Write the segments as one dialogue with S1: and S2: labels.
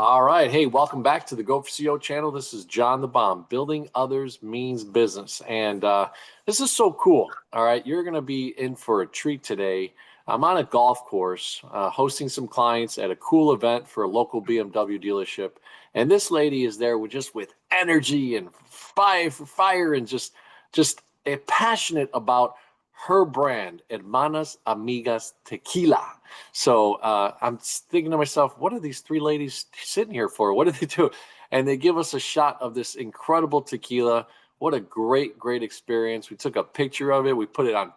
S1: All right. Hey, welcome back to the GO4CEO channel. This is John the Bomb. Building others means business. And this is so cool. All right. You're going to be in for a treat today. I'm on a golf course hosting some clients at a cool event for a local BMW dealership. And this lady is there with energy and fire and just passionate about her brand, Hermanas Amigas Tequila. So I'm thinking to myself, what are these three ladies sitting here for? What do they do? And they give us a shot of this incredible tequila. What a great experience. We took a picture of it. We put it on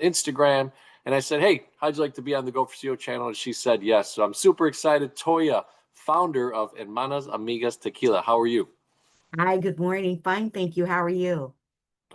S1: Instagram. And I said, hey, how'd you like to be on the GO4CEO channel? And she said yes. So I'm super excited. Toya, founder of Hermanas Amigas Tequila. How are you?
S2: Hi, good morning. Fine, thank you. How are you?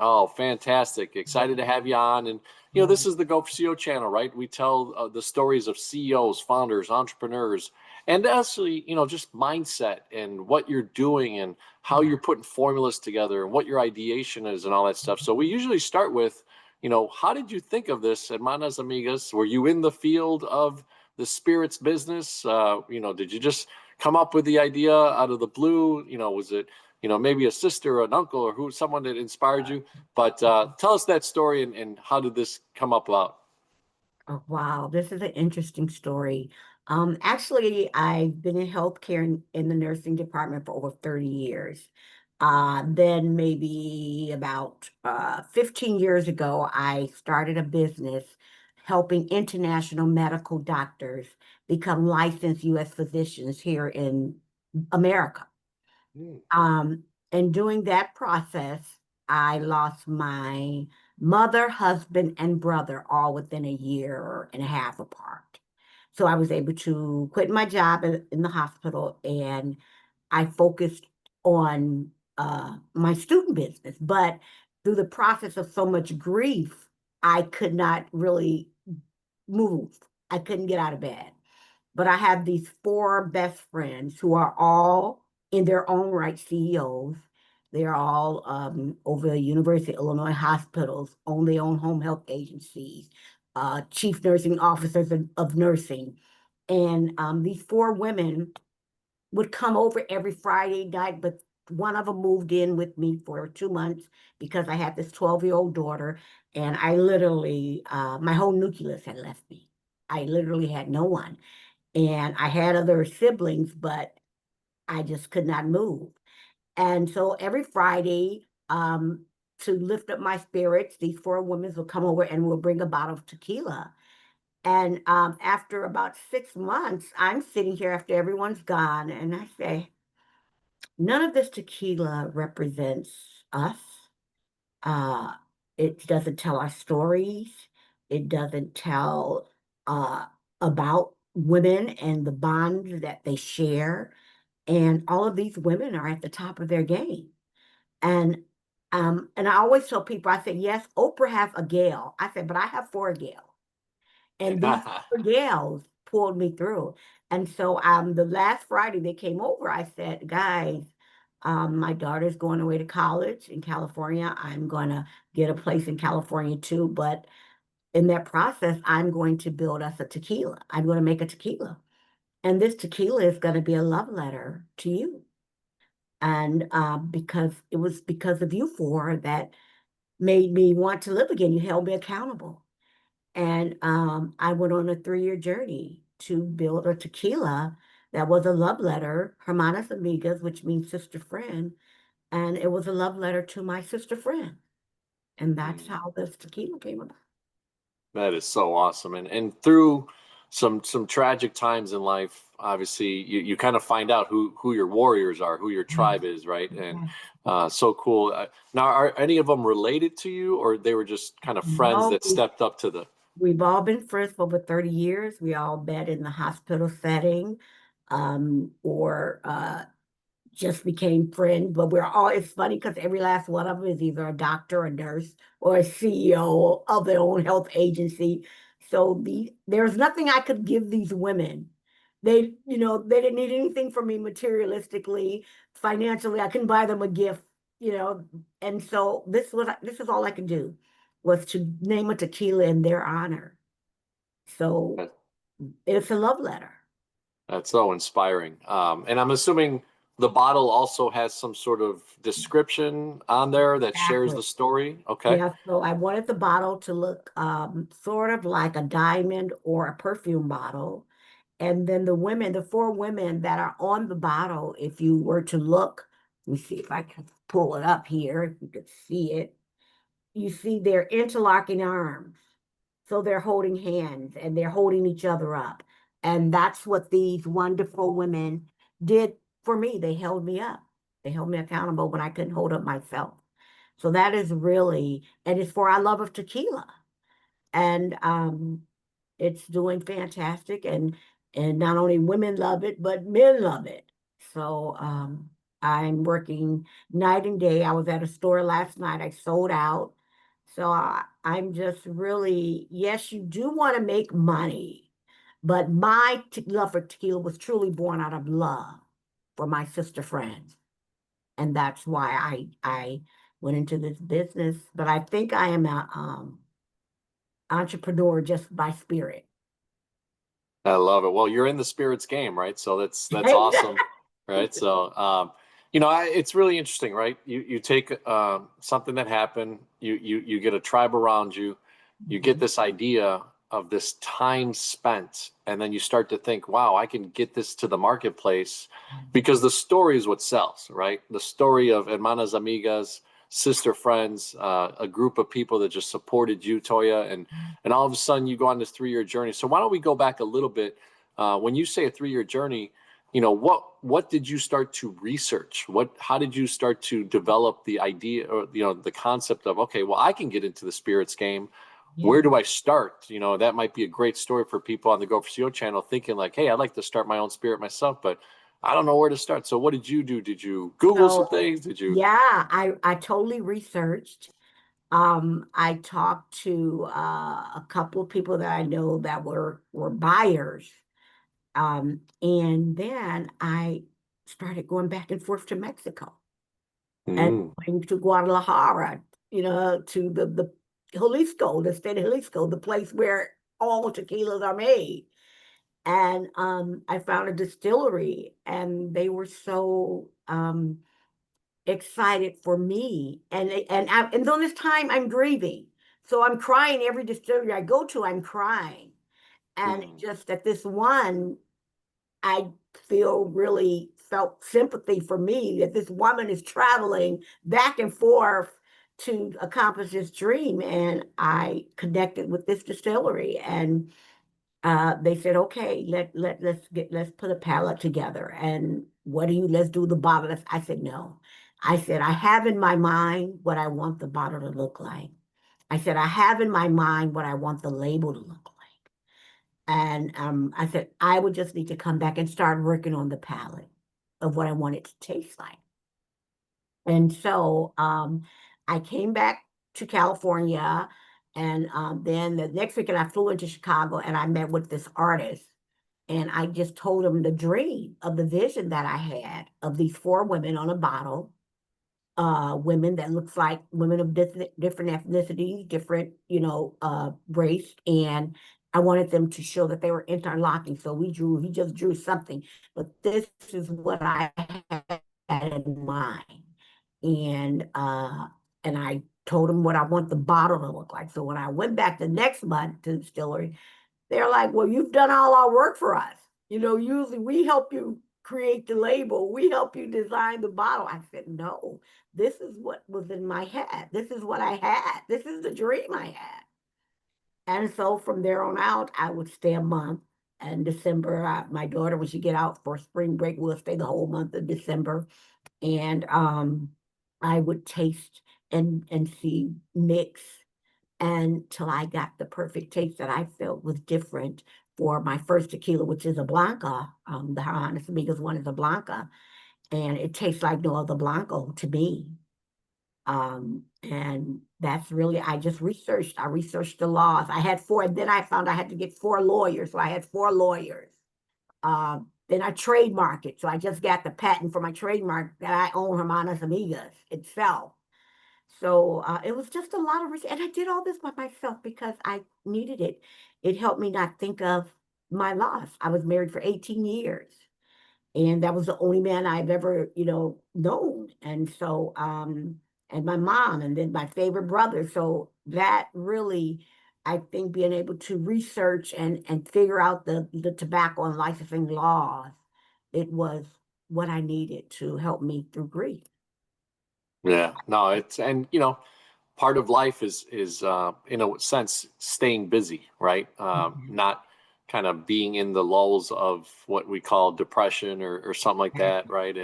S1: Oh, fantastic. Excited to have you on. And, this is the GO4CEO channel, right? We tell the stories of CEOs, founders, entrepreneurs, and actually, just mindset and what you're doing and how you're putting formulas together and what your ideation is and all that stuff. So we usually start with, how did you think of this, Hermanas Amigas? Were you in the field of the spirits business? Did you just come up with the idea out of the blue? Was it maybe a sister or an uncle or someone that inspired you. But tell us that story and how did this come up about?
S2: Oh, wow, this is an interesting story. Actually, I've been in healthcare in the nursing department for over 30 years. Then maybe about 15 years ago, I started a business helping international medical doctors become licensed U.S. physicians here in America.
S1: Hmm.
S2: Um, and during that process, I lost my mother, husband, and brother all within a year and a half apart. So I was able to quit my job in the hospital and I focused on my student business. But through the process of so much grief, I could not really move. I couldn't get out of bed. But I have these four best friends who are all in their own right CEOs. They're all over the University of Illinois hospitals, own their own home health agencies, chief nursing officers of nursing. And these four women would come over every Friday night, but one of them moved in with me for 2 months because I had this 12-year-old daughter, and I literally, my whole nucleus had left me. I literally had no one. And I had other siblings, but I just could not move. And so every Friday, to lift up my spirits, these four women will come over and we'll bring a bottle of tequila. And after about 6 months, I'm sitting here after everyone's gone, and I say, none of this tequila represents us. Uh, it doesn't tell our stories. It doesn't tell uh, about women and the bonds that they share. And all of these women are at the top of their game. And I always tell people, I said, yes, Oprah has a gal. I said, but I have four gals. And these four gals pulled me through. And so the last Friday they came over, I said, guys, my daughter's going away to college in California. I'm going to get a place in California too. But in that process, I'm going to build us a tequila. I'm going to make a tequila. And this tequila is going to be a love letter to you. And because it was because of you four that made me want to live again. You held me accountable. And I went on a 3-year journey to build a tequila that was a love letter, Hermanas Amigas, which means sister friend. And it was a love letter to my sister friend. And that's
S1: Hmm.
S2: how this tequila came about.
S1: That is so awesome. And through some tragic times in life, obviously you kind of find out who your warriors are, who your tribe
S2: Yes,
S1: is, right? And
S2: yes.
S1: so cool. Now, are any of them related to you, or they were just kind of friends
S2: No,
S1: that stepped up to the?
S2: we've all been friends for over 30 years. We all met in the hospital setting, or just became friends, but we're all, it's funny because every last one of them is either a doctor, a nurse, or a CEO of their own health agency. So there's nothing I could give these women. They didn't need anything from me materialistically, financially. I couldn't buy them a gift, you know. And so this is all I could do was to name a tequila in their honor. So it's a love letter.
S1: That's so inspiring. And I'm assuming the bottle also has some sort of description on there that shares
S2: Exactly.
S1: the story. Okay.
S2: Yeah, so I wanted the bottle to look sort of like a diamond or a perfume bottle. And then the women, the four women that are on the bottle, if you were to look, let me see if I can pull it up here, if you could see it. You see their interlocking arms. So they're holding hands and they're holding each other up. And that's what these wonderful women did for me. They held me up. They held me accountable when I couldn't hold up myself. So that is really, and it's for our love of tequila. And it's doing fantastic. And not only women love it, but men love it. So I'm working night and day. I was at a store last night. I sold out. So I'm just really, yes, you do want to make money, but my love for tequila was truly born out of love for my sister friends. And that's why I went into this business. But I think I am a entrepreneur just by spirit.
S1: I love it. Well, you're in the spirits game, right? So that's awesome,
S2: Exactly.
S1: right? So, it's really interesting, right? You take something that happened, you get a tribe around you, you get
S2: Mhm.
S1: this idea of this time spent, and then you start to think, wow, I can get this to the marketplace because the story is what sells, right? The story of Hermanas Amigas, sister friends, a group of people that just supported you, Toya, and all of a sudden you go on this 3-year journey. So why don't we go back a little bit? When you say a 3-year journey, what did you start to research? How did you start to develop the idea or the concept of, okay, well, I can get into the spirits game. Where
S2: Yeah.
S1: do I start? That might be a great story for people on the Go4CEO channel thinking like, hey, I'd like to start my own spirit myself, but I don't know where to start. So what did you do? Did you Google some
S2: So
S1: things? Did you?
S2: yeah, I totally researched. I talked to a couple of people that I know that were buyers. And then I started going back and forth to Mexico and
S1: Mm,
S2: going to Guadalajara, to the Jalisco, the state of Jalisco, the place where all tequilas are made. And I found a distillery, and they were so excited for me. And during this time, I'm grieving, so I'm crying every distillery I go to. I'm crying, and
S1: mm,
S2: just at this one, I feel really felt sympathy for me that this woman is traveling back and forth to accomplish this dream, and I connected with this distillery, and they said, okay, let's put a palette together. And what do you, let's do the bottle. I said, no. I said, I have in my mind what I want the bottle to look like. I said, I have in my mind what I want the label to look like. And I said, I would just need to come back and start working on the palette of what I want it to taste like. And so I came back to California. And then the next weekend, I flew into Chicago and I met with this artist. And I just told him the dream of the vision that I had of these four women on a bottle, women that looks like women of different ethnicities, different, race. And I wanted them to show that they were interlocking. So he just drew something, but this is what I had in mind. And and I told him what I want the bottle to look like. So when I went back the next month to the distillery, they're like, well, you've done all our work for us. Usually we help you create the label, we help you design the bottle. I said, no, this is what was in my head. This is what I had. This is the dream I had. And so from there on out, I would stay a month. And December, my daughter, when she get out for spring break, we'll stay the whole month of December. And I would taste and see mix until I got the perfect taste that I felt was different for my first tequila, which is a Blanca. The Hermanas Amigas one is a Blanca, and it tastes like no other Blanco to me. And that's really, I researched the laws. I had four, and then I found I had to get four lawyers. So I had four lawyers. Then I trademarked it. So I just got the patent for my trademark that I own Hermanas Amigas itself. So it was just a lot of research. And I did all this by myself because I needed it. It helped me not think of my loss. I was married for 18 years. And that was the only man I've ever, known. And so, and my mom, and then my favorite brother. So that really, I think, being able to research and figure out the tobacco and licensing laws, it was what I needed to help me through grief.
S1: Yeah, no, it's, and part of life is in a sense staying busy, right?
S2: Mhm.
S1: Not kind of being in the lulls of what we call depression or something like that, right?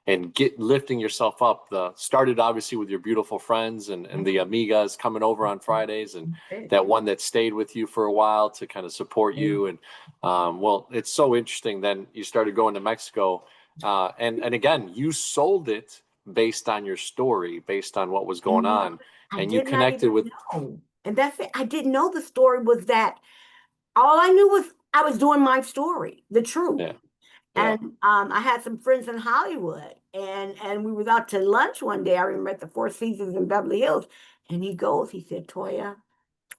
S1: And get lifting yourself up. The started obviously with your beautiful friends and the amigas coming over on Fridays, and that one that stayed with you for a while to kind of support you. And well, it's so interesting. Then you started going to Mexico, and again, you sold it based on your story, based on what was going
S2: No,
S1: on,
S2: I
S1: and you
S2: did not
S1: connected with.
S2: even know. And that's it. I didn't know the story was that. All I knew was I was doing my story, the truth.
S1: Yeah, yeah.
S2: And I had some friends in Hollywood, and we was out to lunch one day. I remember at the Four Seasons in Beverly Hills, and he said, Toya,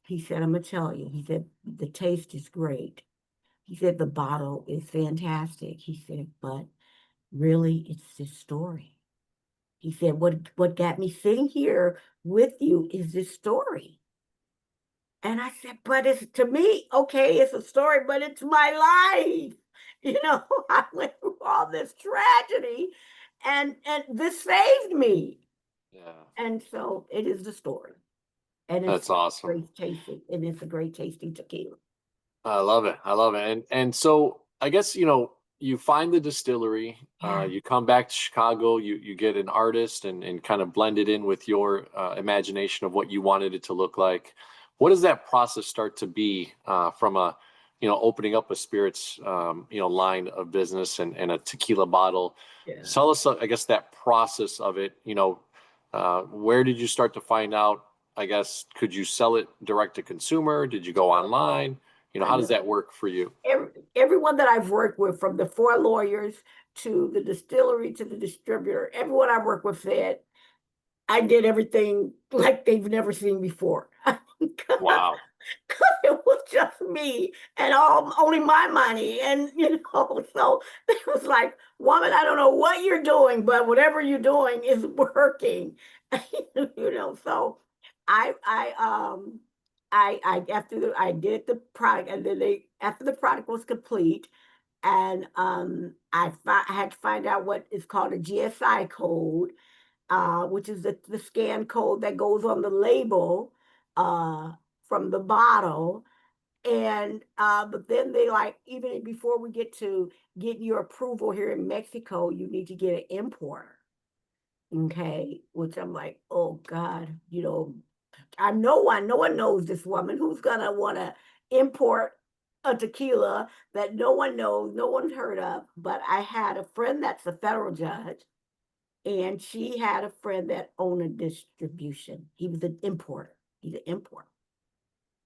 S2: he said, I'm gonna tell you. He said, the taste is great. He said, the bottle is fantastic. He said, but really, it's this story. He said, what got me sitting here with you is this story. And I said, but it's to me, okay, it's a story, but it's my life. I went through all this tragedy and this saved me.
S1: Yeah,
S2: And so it is the story. And it's
S1: that's awesome.
S2: great tasting. And it's a great tasting tequila.
S1: I love it. I love it. And so I guess you find the distillery,
S2: Yeah.
S1: you come back to Chicago, you get an artist and kind of blend it in with your imagination of what you wanted it to look like. What does that process start to be from a opening up a spirits line of business and a tequila bottle?
S2: Yeah.
S1: Tell us, I guess, that process of it. Where did you start to find out? I guess, could you sell it direct to consumer? Did you go online?
S2: I
S1: How does
S2: know.
S1: that work for you?
S2: Everyone that I've worked with, from the four lawyers to the distillery to the distributor, everyone I worked with said, I did everything like they've never seen before.
S1: Wow.
S2: It was just me and only my money. And, so it was like, woman, I don't know what you're doing, but whatever you're doing is working. So I did the product, and then after the product was complete, and I had to find out what is called a GSI code, which is the scan code that goes on the label uh, from the bottle. And but then they, like, even before we get to getting your approval here in Mexico, you need to get an importer. Okay, which I'm like, oh God, no one knows this woman who's gonna want to import a tequila that no one knows, no one's heard of. But I had a friend that's a federal judge, and she had a friend that owned a distribution. He was an importer. He's an importer.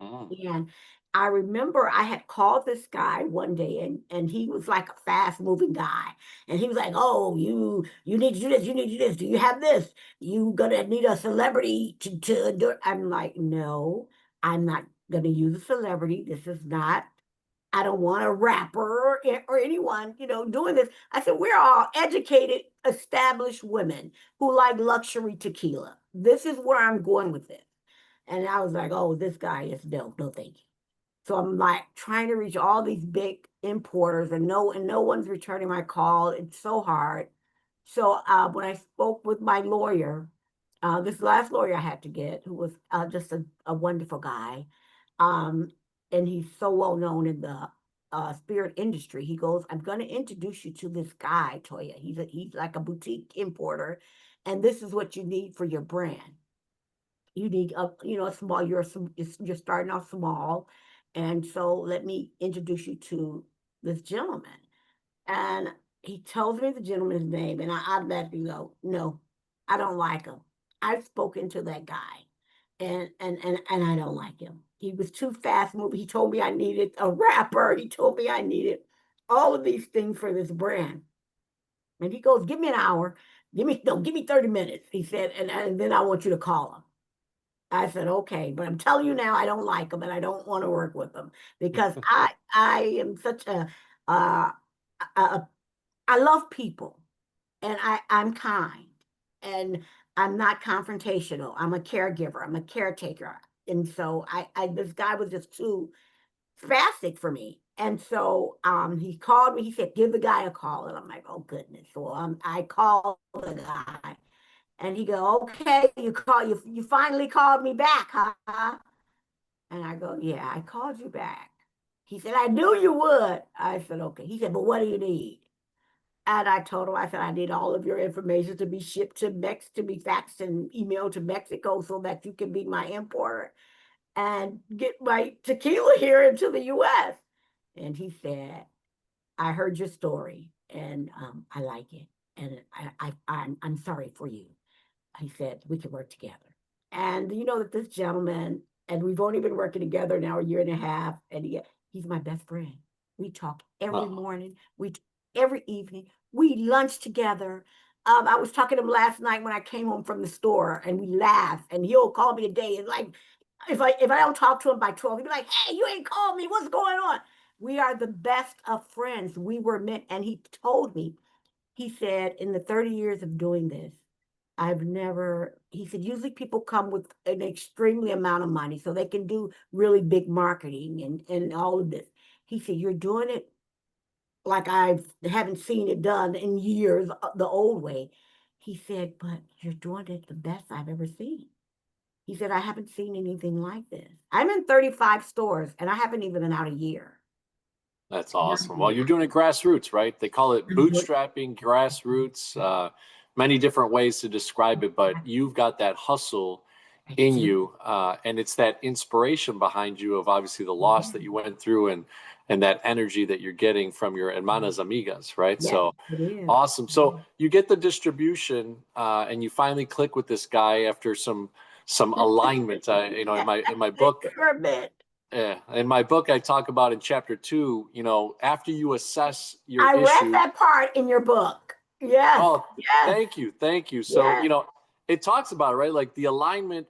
S1: Mm.
S2: And I remember I had called this guy one day, and he was like a fast moving guy. And he was like, oh, you need to do this, you need to do this. Do you have this? You gonna need a celebrity to do it. I'm like, no, I'm not gonna use a celebrity. This is not, I don't want a rapper or anyone, doing this. I said, we're all educated, established women who like luxury tequila. This is where I'm going with this. And I was like, oh, this guy is dope. No, thank you. So I'm like trying to reach all these big importers, and no one's returning my call. It's so hard. So when I spoke with my lawyer, this last lawyer I had to get, who was just a wonderful guy, um, and he's so well known in the spirit industry. He goes, I'm going to introduce you to this guy, Toya. He's like a boutique importer, and this is what you need for your brand. You need a small, you're starting off small. And so let me introduce you to this gentleman. And he tells me the gentleman's name, and I automatically go, no, I don't like him. I've spoken to that guy, and I don't like him. He was too fast moving. He told me I needed a rapper. He told me I needed all of these things for this brand. And he goes, give me an hour. Give me 30 minutes. He said, and then I want you to call him. I said, okay, but I'm telling you now, I don't like them and I don't want to work with them because I am such a I love people and I'm kind and I'm not confrontational. I'm a caregiver. I'm a caretaker. And so this guy was just too spastic for me. And so he called me. He said, give the guy a call. And I'm like, oh goodness. So I called the guy and he go, okay, you finally called me back, huh? And I go, yeah, I called you back. He said, I knew you would. I said, okay. He said, but what do you need? And I told him, I said, I need all of your information to be shipped to to be faxed and emailed to Mexico so that you can be my importer and get my tequila here into the US. And he said, I heard your story and I like it. And I'm sorry for you. He said, we can work together. And you know that this gentleman, and we've only been working together now a year and a half, and he's my best friend. We talk every
S1: Oh,
S2: morning, every evening, we lunch together. I was talking to him last night when I came home from the store, and we laugh. And he'll call me a day, and like if I don't talk to him by 12, he'll be like, "Hey, you ain't called me. What's going on?" We are the best of friends. We were meant, and he told me, he said, in the 30 years of doing this, I've never, he said, usually people come with an extremely amount of money so they can do really big marketing and all of this. He said, you're doing it like I haven't seen it done in years, the old way. He said, but you're doing it the best I've ever seen. He said, I haven't seen anything like this. I'm in 35 stores and I haven't even been out a year.
S1: that's
S2: Not
S1: awesome.
S2: a
S1: Well,
S2: year.
S1: you're doing it grassroots, right? They call it
S2: I'm doing
S1: bootstrapping, grassroots, many different ways to describe it, but you've got that hustle
S2: I
S1: in
S2: do.
S1: you, and it's that inspiration behind you of obviously the loss that you went through and that energy that you're getting from your hermanas amigas, right?
S2: Yes,
S1: So
S2: it is.
S1: awesome. So you get the distribution, and you finally click with this guy after some alignment. In my book,
S2: Experiment.
S1: yeah, in my book, I talk about in chapter 2. After you assess your
S2: I read
S1: issue.
S2: that part in your book. Yes,
S1: Oh,
S2: yes,
S1: thank you, thank you. So
S2: yes.
S1: it talks about it, right? Like the alignment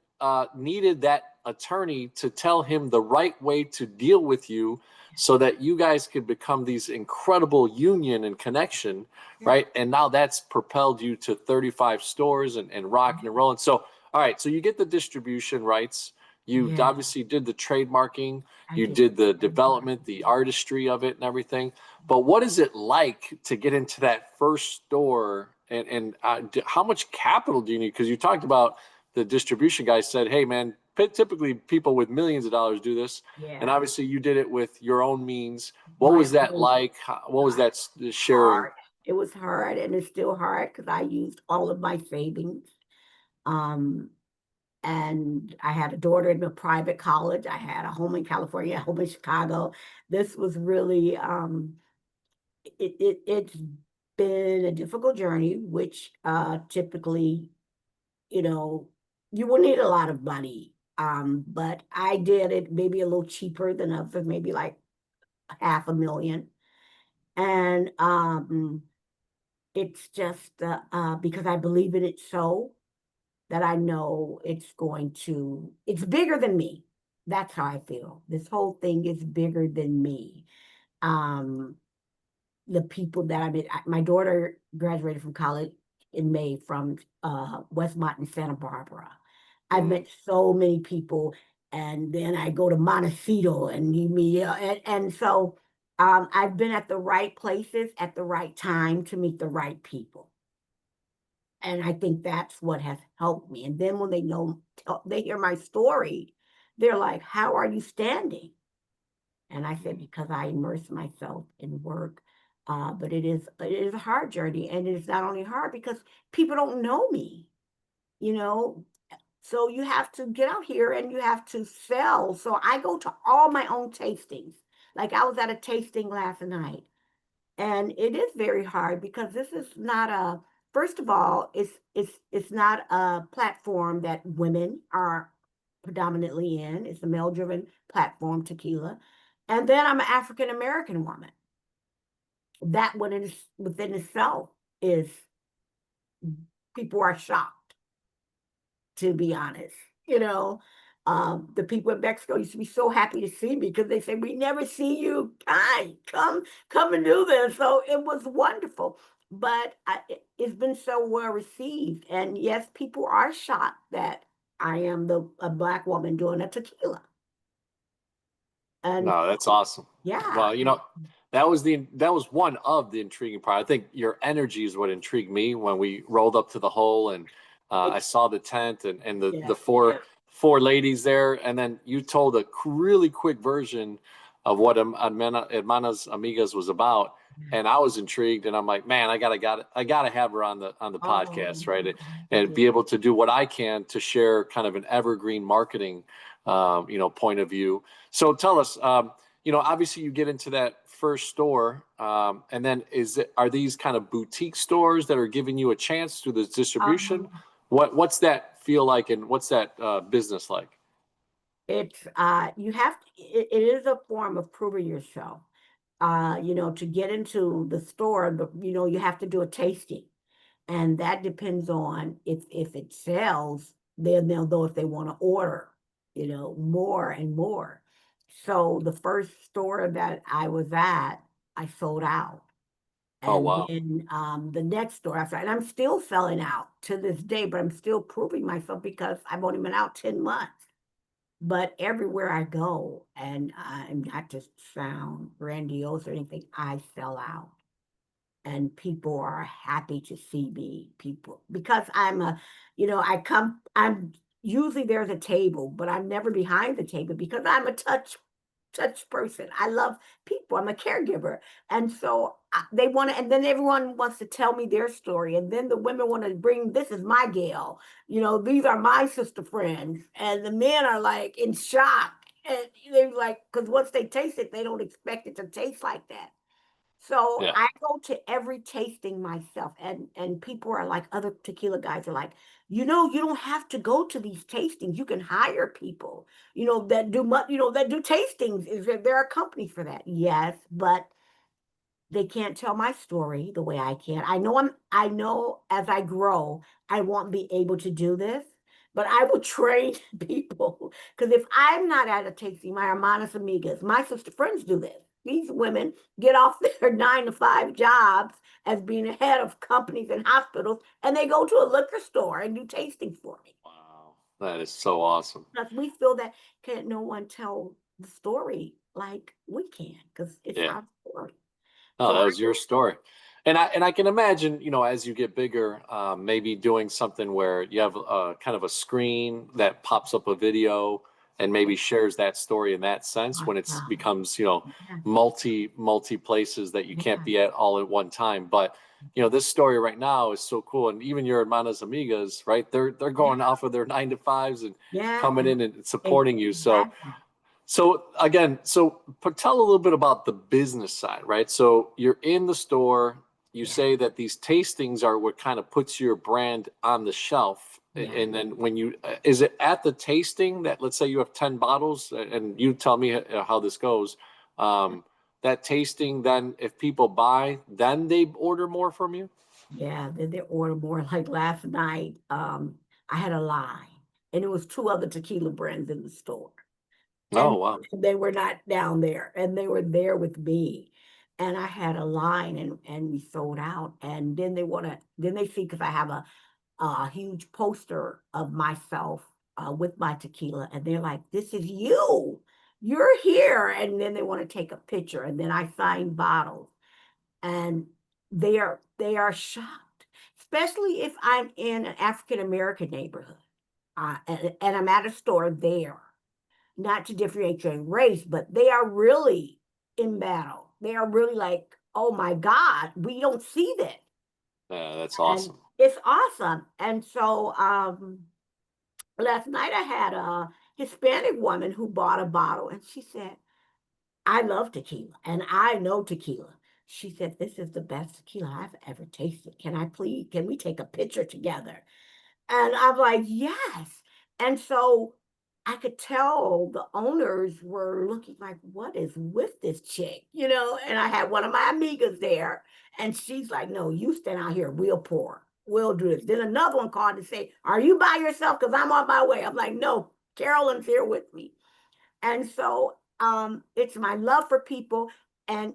S1: needed that attorney to tell him the right way to deal with you, so that you guys could become these incredible union and connection,
S2: Yeah.
S1: right? And now that's propelled you to 35 stores and rocking and rolling. So, all right, so you get the distribution rights. You
S2: Yeah,
S1: obviously did the trademarking,
S2: I
S1: you
S2: did.
S1: did the development, the artistry of it, and everything. But what is it like to get into that first store, and how much capital do you need? Because you talked about the distribution guy said, "Hey, man, typically people with millions of dollars do this," and
S2: Yeah,
S1: obviously you did it with your own means. What
S2: my
S1: was that
S2: own
S1: like? What was that sharing?
S2: hard. It was hard, and it's still hard because I used all of my savings. Um, and I had a daughter in a private college. I had a home in California, a home in Chicago. This was really it's been a difficult journey, which typically, you know, you will need a lot of money. But I did it maybe a little cheaper than others, maybe like 500,000. And it's just because I believe in it so that I know it's bigger than me. That's how I feel. This whole thing is bigger than me. Um, the people that my daughter graduated from college in May from Westmont in Santa Barbara. I've
S1: Mm,
S2: met so many people, and then I go to Montecito and you meet, and so I've been at the right places at the right time to meet the right people. And I think that's what has helped me. And then when they hear my story, they're like, how are you standing? And I said, because I immerse myself in work. But it is a hard journey. And it is not only hard because people don't know me, you know. So you have to get out here and you have to sell. So I go to all my own tastings. Like I was at a tasting last night. And it is very hard because this is not a first of all, it's not a platform that women are predominantly in. It's a male-driven platform, tequila. And then I'm an African American woman. That one is within itself is people are shocked, to be honest. The people in Mexico used to be so happy to see me because they said, we never see you. Hi, come and do this. So it was wonderful. But it's been so well received. And yes, people are shocked that I am a Black woman doing a tequila. And
S1: No, that's awesome.
S2: yeah.
S1: Well, that was one of the intriguing part. I think your energy is what intrigued me when we rolled up to the hole and I saw the tent and the
S2: Yeah.
S1: the four ladies there, and then you told a really quick version of what Hermanas Amigas was about, and I was intrigued, and I'm like, man, I gotta have her on the podcast,
S2: Oh,
S1: right, and be able to do what I can to share kind of an evergreen marketing, point of view. So tell us, obviously you get into that first store, and then are these kind of boutique stores that are giving you a chance through this distribution?
S2: um,
S1: What's that feel like, and what's that business like?
S2: it's you have to, it is a form of proving yourself. To get into the store, you have to do a tasting. And that depends on if it sells, then they'll know if they want to order, more and more. So the first store that I was at, I sold out.
S1: Oh
S2: And
S1: wow.
S2: then the next store after, and I'm still selling out to this day, but I'm still proving myself because I've only been out 10 months. But everywhere I go, and I'm not just sound grandiose or anything, I sell out. And people are happy to see me, people, because I'm usually there's a table, but I'm never behind the table because I'm a touch person. I love people. I'm a caregiver. And so they want to, and then everyone wants to tell me their story. And then the women want to bring, this is my gal, these are my sister friends. And the men are like in shock. And they're like, because once they taste it, they don't expect it to taste like that. So
S1: Yeah.
S2: I go to every tasting myself, and people are like, other tequila guys are like, you don't have to go to these tastings. You can hire people, that do tastings. There are companies for that? Yes, but they can't tell my story the way I can. I know as I grow, I won't be able to do this, but I will train people. Because if I'm not at a tasting, my hermanas amigas, my sister friends do this. These women get off their 9 to 5 jobs as being head of companies and hospitals, and they go to a liquor store and do tastings for me.
S1: Wow. That is so awesome.
S2: Because we feel that can't no one tell the story like we can, because it's
S1: Yeah.
S2: our story.
S1: Oh,
S2: So
S1: that
S2: I
S1: was your story. And I can imagine, as you get bigger, maybe doing something where you have kind of a screen that pops up a video and maybe shares that story in that sense when it's
S2: awesome.
S1: becomes,
S2: Yeah,
S1: multi places that you can't
S2: yeah,
S1: be at all at one time. But, this story right now is so cool. And even your hermanas amigas, right? They're
S2: yeah,
S1: going off of their 9 to 5s and
S2: yeah,
S1: coming in and supporting you. So
S2: exactly.
S1: so again, tell a little bit about the business side, right? So you're in the store. You
S2: Yeah,
S1: say that these tastings are what kind of puts your brand on the shelf.
S2: yeah,
S1: And then is it at the tasting that, let's say you have 10 bottles, and you tell me how this goes. That tasting, then if people buy, then they order more from you?
S2: yeah. Then they order more. Like last night, I had a line, and it was two other tequila brands in the store,
S1: Oh,
S2: and
S1: wow.
S2: they were not down there, and they were there with me, and I had a line, and we sold out, and then they see because I have a huge poster of myself with my tequila, and they're like, "This is you. You're here." And then they want to take a picture, and then I sign bottles, and they are shocked, especially if I'm in an African American neighborhood, and I'm at a store there. Not to differentiate race, but they are really in battle. They are really like, "Oh my God, we don't see that."
S1: Yeah, that's
S2: And
S1: awesome.
S2: it's awesome. And so last night I had a Hispanic woman who bought a bottle, and she said, "I love tequila and I know tequila." She said, "This is the best tequila I've ever tasted. Can we take a picture together?" And I'm like, "Yes." And so I could tell the owners were looking like, "What is with this chick?" And I had one of my amigas there, and she's like, "No, you stand out here, we'll pour. we'll do this. Then another one called to say, are you by yourself? Because I'm on my way. I'm like, no, Carolyn's here with me. And so it's my love for people, and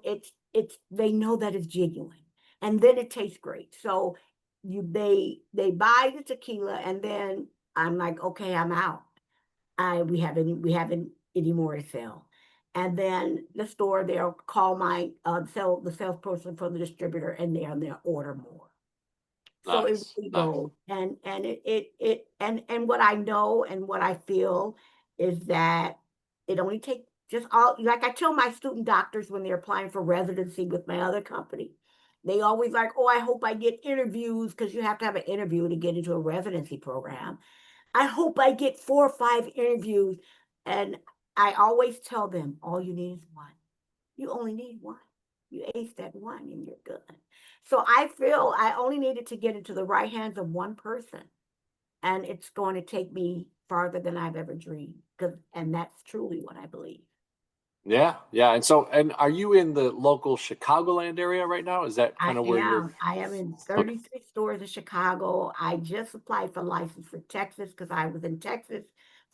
S2: they know that it's genuine, and then it tastes great. So they buy the tequila, and then I'm like, okay, I'm out. We haven't any more to sell. And then the store, they'll call the salesperson for the distributor, and they'll order more. So it
S1: Nice.
S2: really
S1: Nice.
S2: goes. And what I know and what I feel is that it only takes just all, like I tell my student doctors when they're applying for residency with my other company, they always like, oh, I hope I get interviews, because you have to have an interview to get into a residency program. I hope I get 4 or 5 interviews. And I always tell them, all you need is one. You only need one. You ace that one and you're good. So I feel I only needed to get into the right hands of one person. And it's going to take me farther than I've ever dreamed. And that's truly what I believe.
S1: Yeah, yeah. And are you in the local Chicagoland area right now? Is that kind
S2: I
S1: of where you're?
S2: am. I am in
S1: Okay.
S2: 33 stores in Chicago. I just applied for license for Texas because I was in Texas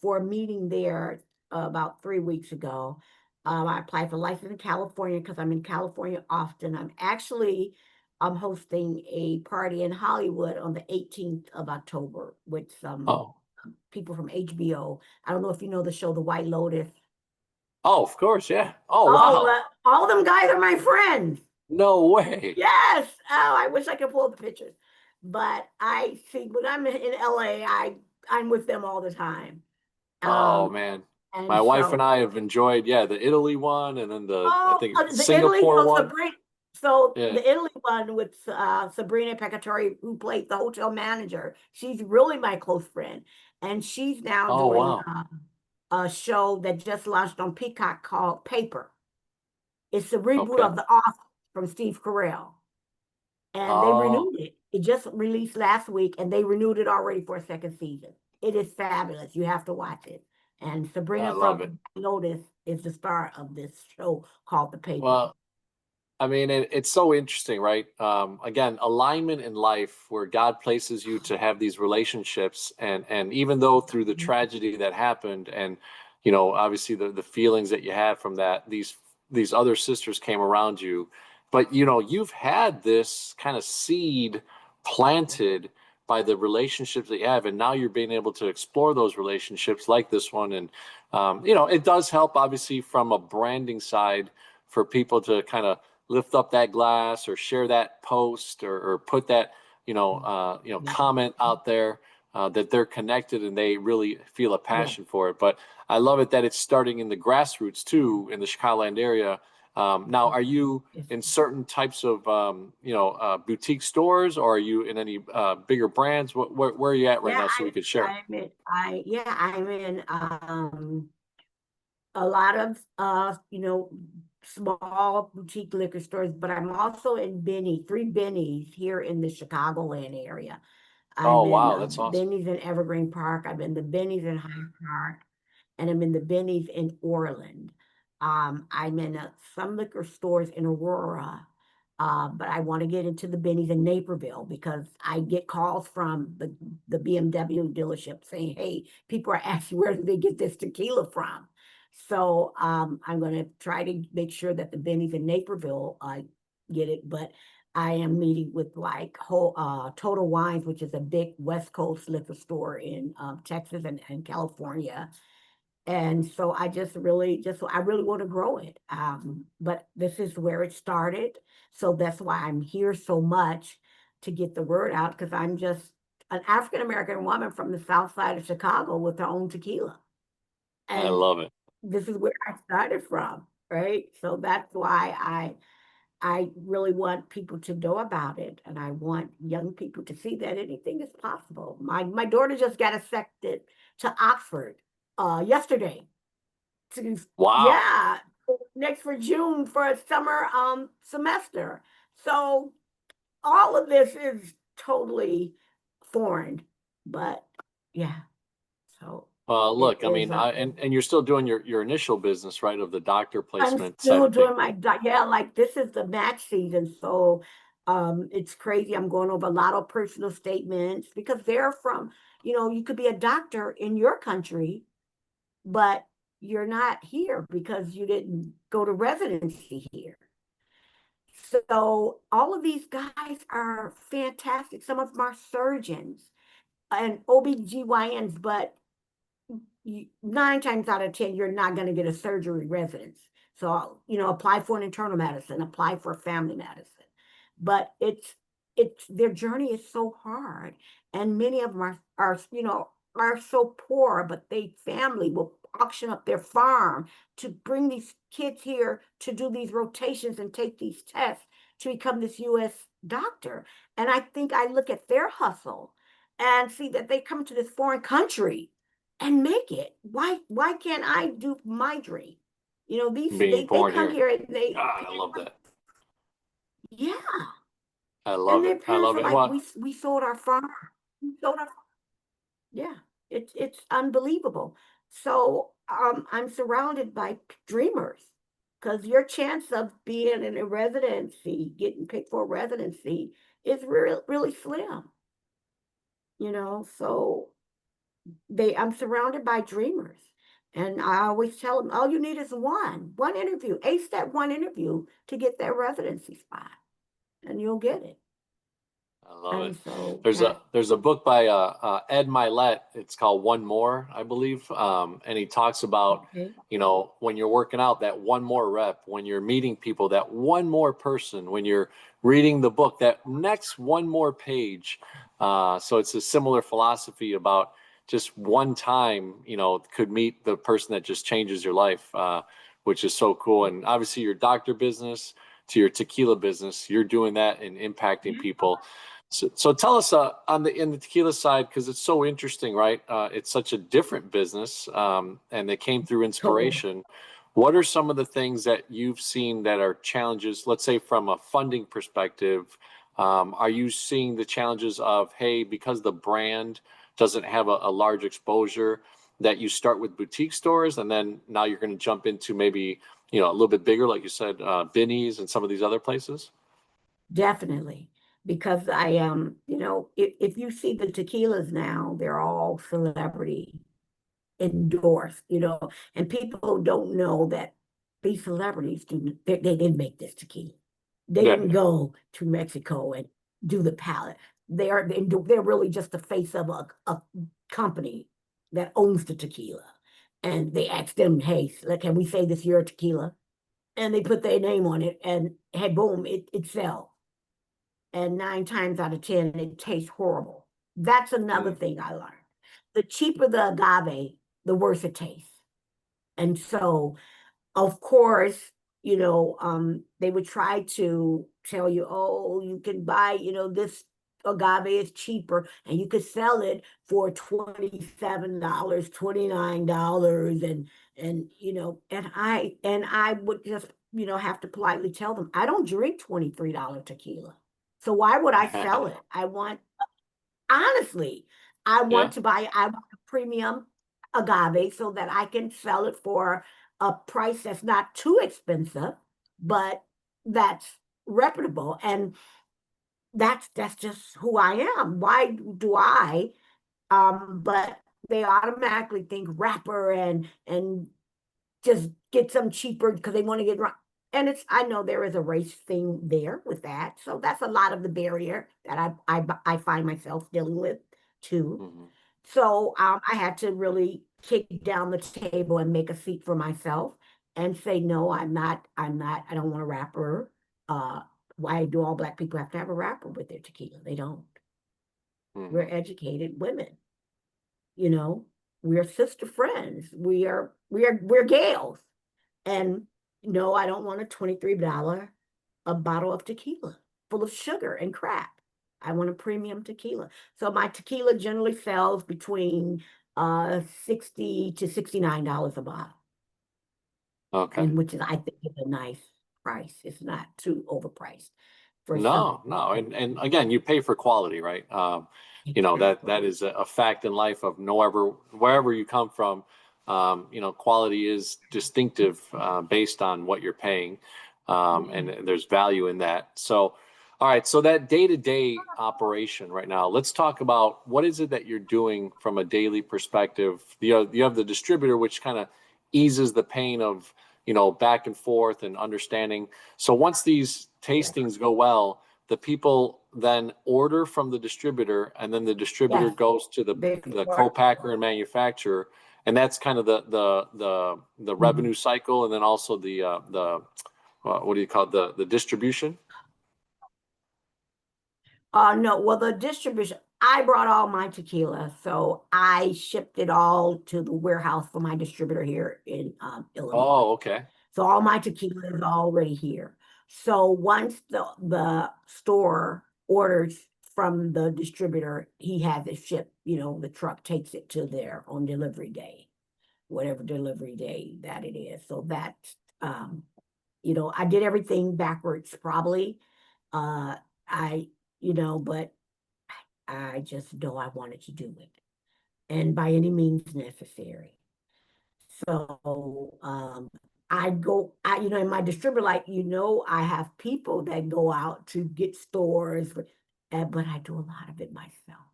S2: for a meeting there about 3 weeks ago. I applied for license in California because I'm in California often. I'm hosting a party in Hollywood on the 18th of October with some
S1: Oh,
S2: people from HBO. I don't know if you know the show The White Lotus.
S1: oh, of course, yeah. Oh,
S2: Oh,
S1: wow.
S2: all them guys are my friends.
S1: No way.
S2: Yes. Oh, I wish I could pull the pictures. But I see when I'm in LA, I'm with them all the time.
S1: Oh
S2: Um,
S1: man,
S2: and
S1: my wife and
S2: so
S1: I have enjoyed, yeah, the Italy one, and then I think the
S2: the Italy,
S1: Singapore one.
S2: so
S1: Yeah.
S2: the Italy one with Sabrina Peccatori, who played the hotel manager. She's really my close friend, and she's now
S1: Oh
S2: doing
S1: wow.
S2: a show that just launched on Peacock called Paper. It's the reboot
S1: Okay.
S2: of The Office from Steve Carell. And they
S1: Oh,
S2: renewed it. It just released last week, and they renewed it already for a second season. It is fabulous. You have to watch it. And
S1: I
S2: Sabrina
S1: love it.
S2: from Lotus is the star of this show called The Paper.
S1: Well, I mean, it's so interesting, right? Again, alignment in life where God places you to have these relationships, and even though through the tragedy that happened, and obviously the feelings that you had from that, these other sisters came around you, but you've had this kind of seed planted by the relationships that you have, and now you're being able to explore those relationships like this one, and it does help obviously from a branding side for people to kind of lift up that glass or share that post or put that comment out there that they're connected and they really feel a
S2: Yeah.
S1: passion for it. But I love it that it's starting in the grassroots too in the Chicagoland area. Now, are you in certain types of boutique stores, or are you in any bigger brands? Where are you at right
S2: Yeah,
S1: now so we could share?
S2: I'm in a lot of small boutique liquor stores, but I'm also in 3 Bennies here in the Chicagoland area. I'm
S1: Oh
S2: in
S1: wow, that's awesome.
S2: Benny's in Evergreen Park. I'm in the Benny's in Hyde Park, and I'm in the Benny's in Orland. I'm in some liquor stores in Aurora, but I want to get into the Benny's in Naperville because I get calls from the BMW dealership saying, "Hey, people are asking where do they get this tequila from?" So I'm going to try to make sure that the Benny's in Naperville get it, but I am meeting with like Total Wines, which is a big West Coast liquor store in Texas and California. And so I really want to grow it. But this is where it started. So that's why I'm here so much to get the word out, because I'm just an African American woman from the South Side of Chicago with her own tequila.
S1: I
S2: And
S1: love it.
S2: this is where I started from, right? So that's why I really want people to know about it, and I want young people to see that anything is possible. My daughter just got accepted to Oxford yesterday.
S1: Wow.
S2: Yeah, next for June for a summer semester. So all of this is totally foreign, but yeah. So it
S1: Look, I
S2: is.
S1: mean, and you're still doing your initial business, right, of the doctor
S2: I'm
S1: placement side
S2: still
S1: of things.
S2: doing like, like this is the match season, so It's crazy. I'm going over a lot of personal statements because they're from, you could be a doctor in your country, but you're not here because you didn't go to residency here. So all of these guys are fantastic. Some of them are surgeons and OBGYNs, but 9 times out of 10, you're not going to get a surgery residence. So, apply for an internal medicine, apply for family medicine. But it's their journey is so hard. And many of them are so poor, but they family will auction up their farm to bring these kids here to do these rotations and take these tests to become this US doctor. And I think I look at their hustle and see that they come to this foreign country and make it. Why can't I do my dream?
S1: Being
S2: They
S1: born
S2: come
S1: here.
S2: here and
S1: God, I love that.
S2: yeah,
S1: I
S2: and
S1: love
S2: their
S1: it. I
S2: parents
S1: love
S2: are
S1: it.
S2: like,
S1: Well,
S2: we sold our farm. We sold our Yeah, it's unbelievable. So I'm surrounded by dreamers because your chance of being in a residency, getting picked for a residency, is really slim. So I'm surrounded by dreamers. And I always tell them, all you need is one interview, ace that one interview to get that residency spot, and you'll get it.
S1: I love it.
S2: And so
S1: There's a book by Ed Milet. It's called One More, I believe, and he talks about
S2: okay.
S1: when you're working out, that one more rep, when you're meeting people, that one more person, when you're reading the book, that next one more page. So it's a similar philosophy about just one time, could meet the person that just changes your life, which is so cool. And obviously, your doctor business to your tequila business, you're doing that and impacting people. So tell us in the tequila side, because it's so interesting, right? It's such a different business, and they came through
S2: Totally.
S1: inspiration. What are some of the things that you've seen that are challenges, let's say from a funding perspective? Are you seeing the challenges of, hey, because the brand doesn't have a large exposure, that you start with boutique stores and then now you're going to jump into maybe, a little bit bigger, like you said, Binny's and some of these other places?
S2: Definitely. Because if you see the tequilas now, they're all celebrity endorsed, and people don't know that these celebrities they didn't make this tequila. They
S1: Yeah,
S2: didn't
S1: yeah.
S2: go to Mexico and do the palate. They're really just the face of a company that owns the tequila. And they asked them, hey, can we say this your tequila? And they put their name on it, and hey, boom, it sells. And 9 times out of 10, it tastes horrible. That's another
S1: Mm.
S2: thing I learned. The cheaper the agave, the worse it tastes. And so, of course, they would try to tell you, oh, you can buy, this agave is cheaper and you could sell it for $27, $29. And I would just, have to politely tell them, I don't drink $23 tequila. So why would I sell it? Honestly,
S1: Yeah.
S2: I want a premium agave so that I can sell it for a price that's not too expensive, but that's reputable. And that's just who I am. Why do I? But they automatically think rapper and just get some cheaper because they want to get right. And I know there is a race thing there with that. So that's a lot of the barrier that I find myself dealing with too.
S1: Hmm.
S2: So I had to really kick down the table and make a seat for myself and say, no, I don't want a rapper. Why do all Black people have to have a rapper with their tequila? They don't. We're
S1: Hmm.
S2: educated women, you know, we're sister friends. We're gals. And no, I don't want a $23 a bottle of tequila full of sugar and crap. I want a premium tequila. So my tequila generally sells between 60 to $69 a bottle.
S1: Okay.
S2: And which is I think is a nice price. It's not too overpriced for some.
S1: No. And again, you pay for quality, right? That is a fact in life of wherever you come from, quality is distinctive based on what you're paying. And there's value in that. So, All right, so that day-to-day operation right now, let's talk about what is it that you're doing from a daily perspective. You have the distributor, which kind of eases the pain of, back and forth and understanding. So once these
S2: Yes.
S1: tastings go well, the people then order from the distributor, and then the distributor
S2: Yes.
S1: goes to
S2: They
S1: the
S2: work.
S1: co-packer and manufacturer, and that's kind of the
S2: Mhm.
S1: revenue cycle, and then also the what do you call it? The distribution.
S2: No, well, the distribution, I brought all my tequila, so I shipped it all to the warehouse for my distributor here in Illinois.
S1: Oh, okay.
S2: So all my tequila is already here. So once the store orders from the distributor, he has it shipped, the truck takes it to there on delivery day, whatever delivery day that it is. So that's I did everything backwards probably. I, but I just know I wanted to do it and by any means necessary. So in my distributor, like, I have people that go out to get stores, but I do a lot of it myself.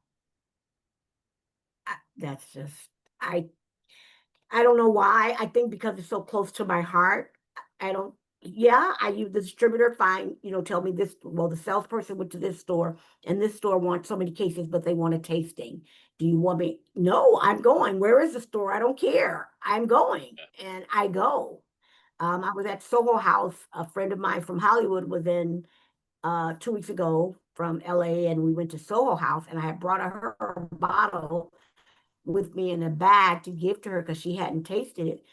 S2: That's just, I I don't know why. I think because it's so close to my heart. I don't, yeah, I use the distributor, fine, tell me this. Well, the salesperson went to this store and this store wants so many cases, but they want a tasting. Do you want me? No, I'm going. Where is the store? I don't care. I'm going. And I go. I was at Soho House. A friend of mine from Hollywood was in 2 weeks ago from LA, and we went to Soho House, and I had brought her a bottle with me in a bag to give to her because she hadn't tasted it.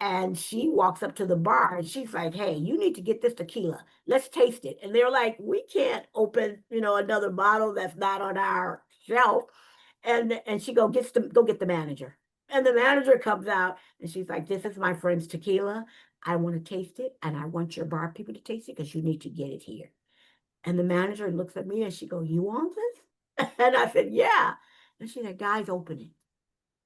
S2: And she walks up to the bar and she's like, "Hey, you need to get this tequila. Let's taste it." And they're like, "We can't open, another bottle that's not on our shelf." And she go get the manager. And the manager comes out and she's like, "This is my friend's tequila. I want to taste it and I want your bar people to taste it because you need to get it here." And the manager looks at me and she goes, "You want this?" And I said, "Yeah." And she said, "Guys, open it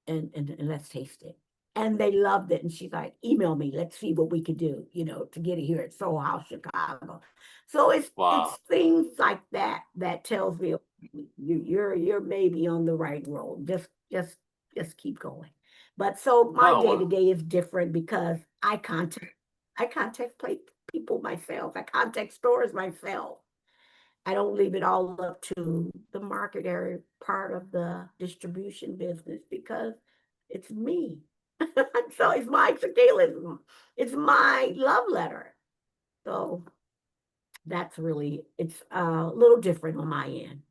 S2: and let's taste it." And they loved it. And she's like, "Email me. Let's see what we can do, to get it here at Soul House, Chicago." So it's
S1: Wow.
S2: things like that that tells me you're maybe on the right road. Just keep going. But so my
S1: No,
S2: day to day is different because I contact people myself. I contact stores myself. I don't leave it all up to the market area part of the distribution business because it's me. So it's my tequila. It's my love letter. So that's really it's a little different on my end.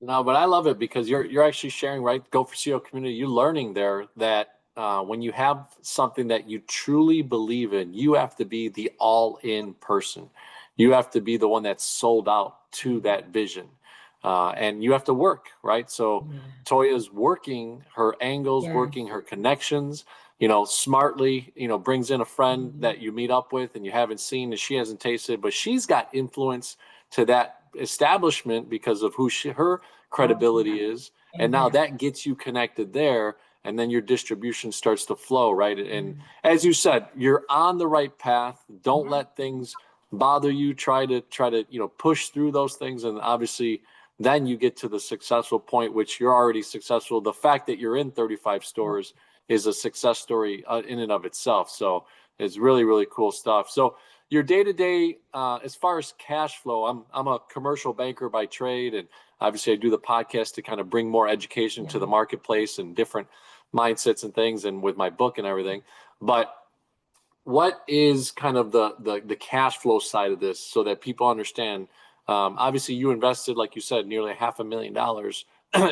S1: no, but I love it because you're actually sharing, right? Go for CEO community. You're learning there that when you have something that you truly believe in, you have to be the all-in person. You have to be the one that's sold out to that vision, and you have to work, right? So
S2: Yeah.
S1: Toya's working her angles,
S2: Yes.
S1: working her connections. Smartly, brings in a friend
S2: Mhm.
S1: that you meet up with and you haven't seen and she hasn't tasted, but she's got influence to that establishment because of who her
S2: Oh, yeah.
S1: credibility is. And now
S2: Exactly.
S1: that gets you connected there. And then your distribution starts to flow, right? And
S2: Mm.
S1: as you said, you're on the right path. Don't
S2: Yeah.
S1: let things bother you. Try to, push through those things. And obviously, then you get to the successful point, which you're already successful. The fact that you're in 35
S2: Yeah.
S1: stores is a success story in and of itself. So it's really, really cool stuff. So your day to day, as far as cash flow, I'm a commercial banker by trade, and obviously I do the podcast to kind of bring more education to the
S2: Yeah.
S1: marketplace and different mindsets and things, and with my book and everything. But what is kind of the cash flow side of this so that people understand? Obviously, you invested, like you said, nearly $500,000.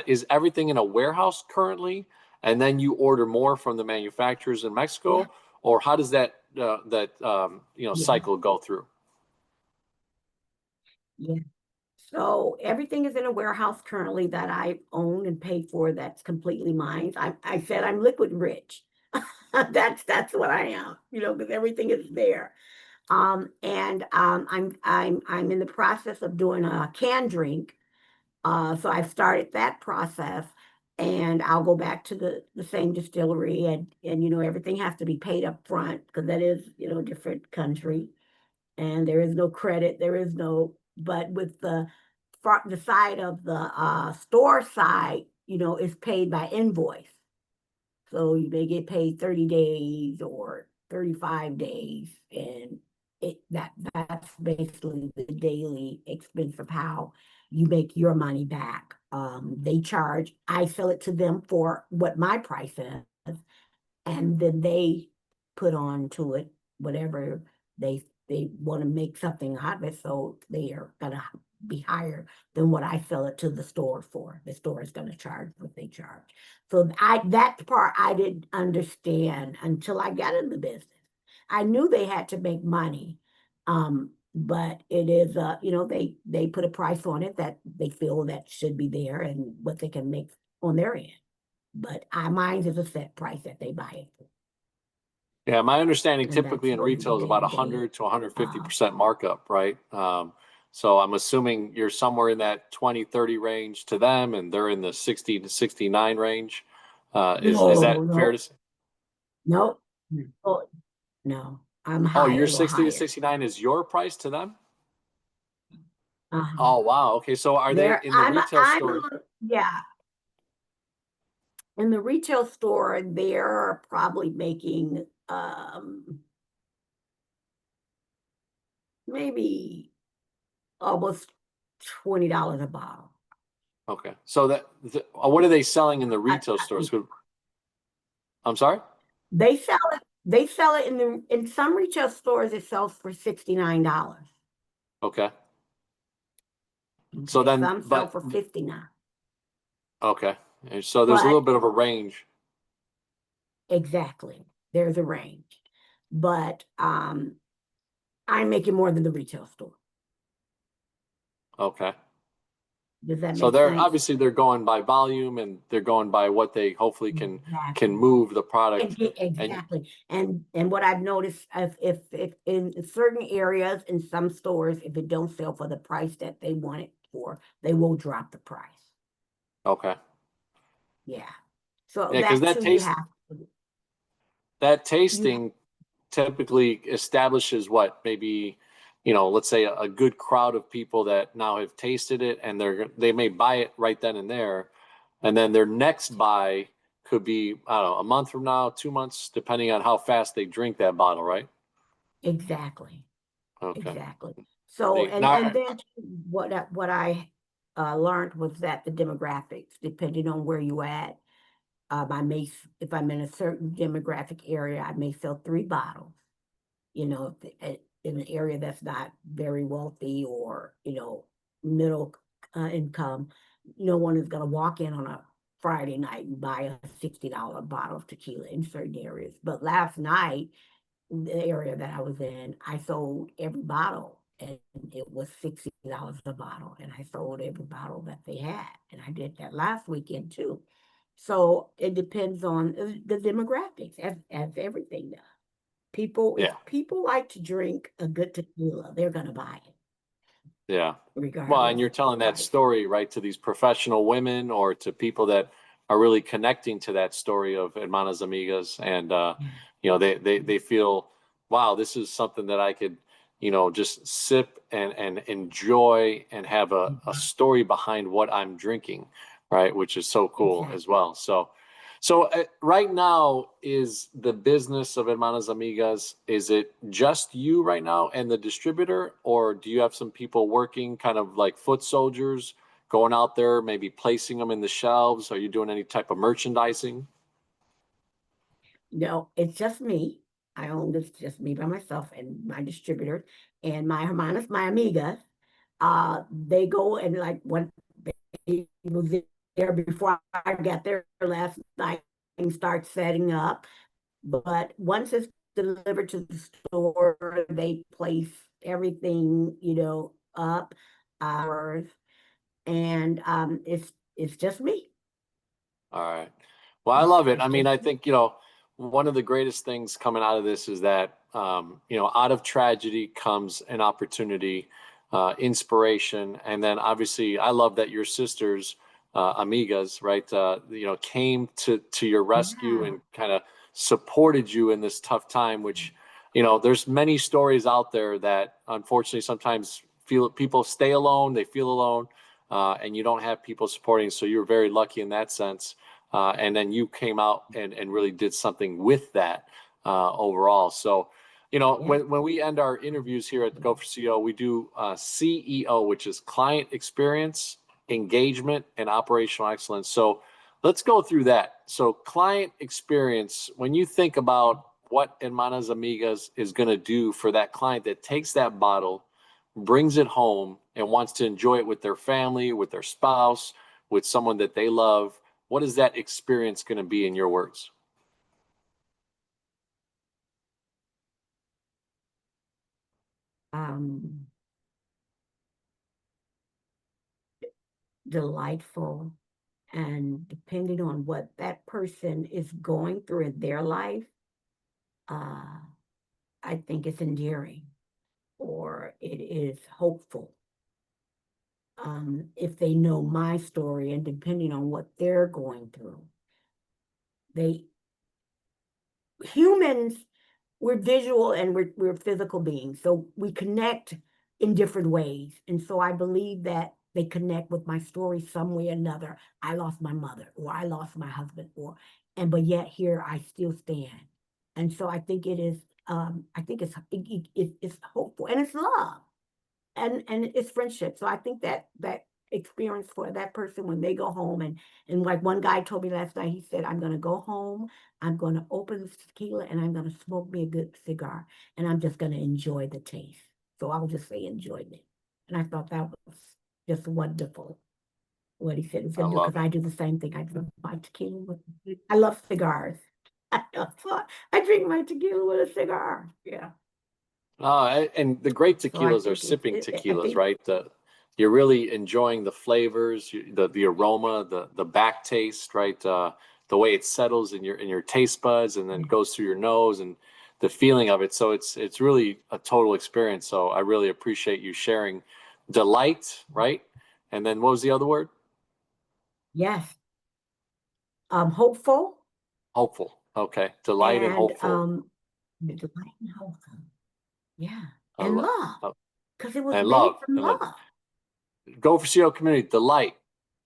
S1: Is everything in a warehouse currently, and then you order more from the manufacturers in
S2: Yeah.
S1: Mexico, or how does that
S2: Yeah.
S1: cycle go through?
S2: Yeah. So everything is in a warehouse currently that I own and pay for. That's completely mine. I said I'm liquid rich. That's what I am, because everything is there. And I'm in the process of doing a canned drink. So I've started that process, and I'll go back to the same distillery, and everything has to be paid up front because that is different country, and there is no credit, there is no but with the side of the store side, is paid by invoice. So you may get paid 30 days or 35 days, and that's basically the daily expense of how you make your money back. I sell it to them for what my price is, and then they put on to it whatever they want to make something out of it. So they are gonna be higher than what I sell it to the store for. The store is gonna charge what they charge. So that part I didn't understand until I got in the business. I knew they had to make money. But it is they put a price on it that they feel that should be there and what they can make on their end. But mine is a set price that they buy it for.
S1: Yeah, my understanding
S2: And
S1: typically
S2: that's
S1: in
S2: what
S1: retail is about
S2: they
S1: 100 to
S2: uh
S1: 150% markup, right? So I'm assuming you're somewhere in that 20-30 range to them, and they're in the 60 to 69 range. Is
S2: no,
S1: that fair to
S2: no,
S1: say?
S2: no, no, no. I'm
S1: Oh,
S2: higher,
S1: your
S2: a little
S1: 60 to
S2: higher.
S1: 69 is your price to them?
S2: Uh-huh.
S1: Oh, wow. Okay, so are they
S2: There,
S1: in the retail store?
S2: yeah. In the retail store, they're probably making maybe almost $20 a bottle.
S1: Okay, so what are they selling in the
S2: I,
S1: retail
S2: I,
S1: stores? I'm sorry?
S2: they sell it in some retail stores. It sells for $69.
S1: Okay. So
S2: Okay,
S1: then,
S2: some sell
S1: but
S2: for 59.
S1: okay. And so there's a
S2: But
S1: little bit of a range.
S2: exactly, there's a range. But I'm making more than the retail store.
S1: Okay.
S2: Does that
S1: So
S2: make
S1: they're
S2: sense?
S1: obviously they're going by volume and they're going by what they hopefully can
S2: Exactly.
S1: move the product. And
S2: Exactly. And what I've noticed, if in certain areas, in some stores, if it don't sell for the price that they want it for, they will drop the price.
S1: okay.
S2: Yeah. So
S1: Yeah, because
S2: that too,
S1: that
S2: you have
S1: tasting typically establishes what maybe, let's say a good crowd of people that now have tasted it and they may buy it right then and there, and then their next buy could be, I don't know, a month from now, 2 months, depending on how fast they drink that bottle, right?
S2: exactly.
S1: Okay.
S2: Exactly. So,
S1: They
S2: and
S1: now,
S2: then what I learned was that the demographics, depending on where you at, if I'm in a certain demographic area, I may sell 3 bottles. In an area that's not very wealthy or middle income, no one is going to walk in on a Friday night and buy a $60 bottle of tequila in certain areas. But last night, the area that I was in, I sold every bottle, and it was $60 a bottle, and I sold every bottle that they had, and I did that last weekend too. So it depends on the demographics, as everything does. If
S1: yeah,
S2: people like to drink a good tequila, they're gonna buy it,
S1: yeah. Well, and
S2: regardless
S1: you're
S2: of the
S1: telling that
S2: price.
S1: story, right, to these professional women or to people that are really connecting to that story of Hermanas Amigas. And,
S2: Yeah.
S1: they feel, wow, this is something that I could, just sip and enjoy and have a
S2: Mhm.
S1: story behind what I'm drinking, right, which is so cool as
S2: Exactly.
S1: well. So right now, is the business of Hermanas Amigas, is it just you right now and the distributor, or do you have some people working kind of like foot soldiers going out there, maybe placing them in the shelves? Are you doing any type of merchandising?
S2: No, it's just me. I own this just me by myself and my distributor and my hermanas, my amigas. They go and like when they was there before I got there last night and start setting up. But once it's delivered to the store, they place everything, up hours, and it's just me.
S1: All right. Well, I love it.
S2: It's
S1: I mean,
S2: just
S1: I
S2: me.
S1: think, one of the greatest things coming out of this is that, out of tragedy comes an opportunity, inspiration. And then obviously, I love that your sisters, amigas, right, came to your rescue
S2: Yeah,
S1: and kind of supported you in this tough time, which, there's many stories out there that unfortunately sometimes people stay alone, they feel alone, and you don't have people supporting. So you're very lucky in that sense. And then you came out and really did something with that overall. So, when we end our interviews here at Go4CEO, we do CEO, which is client experience, engagement, and operational excellence. So let's go through that. So client experience, when you think about what Hermanas Amigas is going to do for that client that takes that bottle, brings it home, and wants to enjoy it with their family, with their spouse, with someone that they love, what is that experience going to be in your words?
S2: Delightful, and depending on what that person is going through in their life, I think it's endearing or it is hopeful. If they know my story and depending on what they're going through, humans, we're visual and we're physical beings, so we connect in different ways. And so I believe that they connect with my story some way or another. I lost my mother, or I lost my husband, but yet here I still stand. And so I think it is, I think it's hopeful, and it's love, and it's friendship. So I think that experience for that person when they go home, and like one guy told me last night, he said, I'm going to go home, I'm going to open the tequila, and I'm going to smoke me a good cigar, and I'm just going to enjoy the taste. So I'll just say enjoyment. And I thought that was just wonderful what he said he was
S1: I
S2: going to do,
S1: love
S2: because
S1: it.
S2: I do the same thing. I drink my tequila I love cigars. I drink my tequila with a cigar. Yeah.
S1: And the great
S2: So I
S1: tequilas are
S2: think
S1: sipping
S2: I
S1: tequilas,
S2: think
S1: right? You're really enjoying the flavors, the aroma, the back taste, right? The way it settles in your taste buds and then goes through your nose, and the feeling of it. So it's really a total experience. So I really appreciate you sharing delight, right? And then what was the other word?
S2: yes. Hopeful,
S1: Hopeful. Okay. Delight and
S2: and
S1: hopeful.
S2: delight and hopeful. Yeah.
S1: I
S2: And
S1: love,
S2: love, because it was
S1: and
S2: made
S1: love.
S2: from
S1: And love.
S2: love.
S1: Go4CEO community, delight,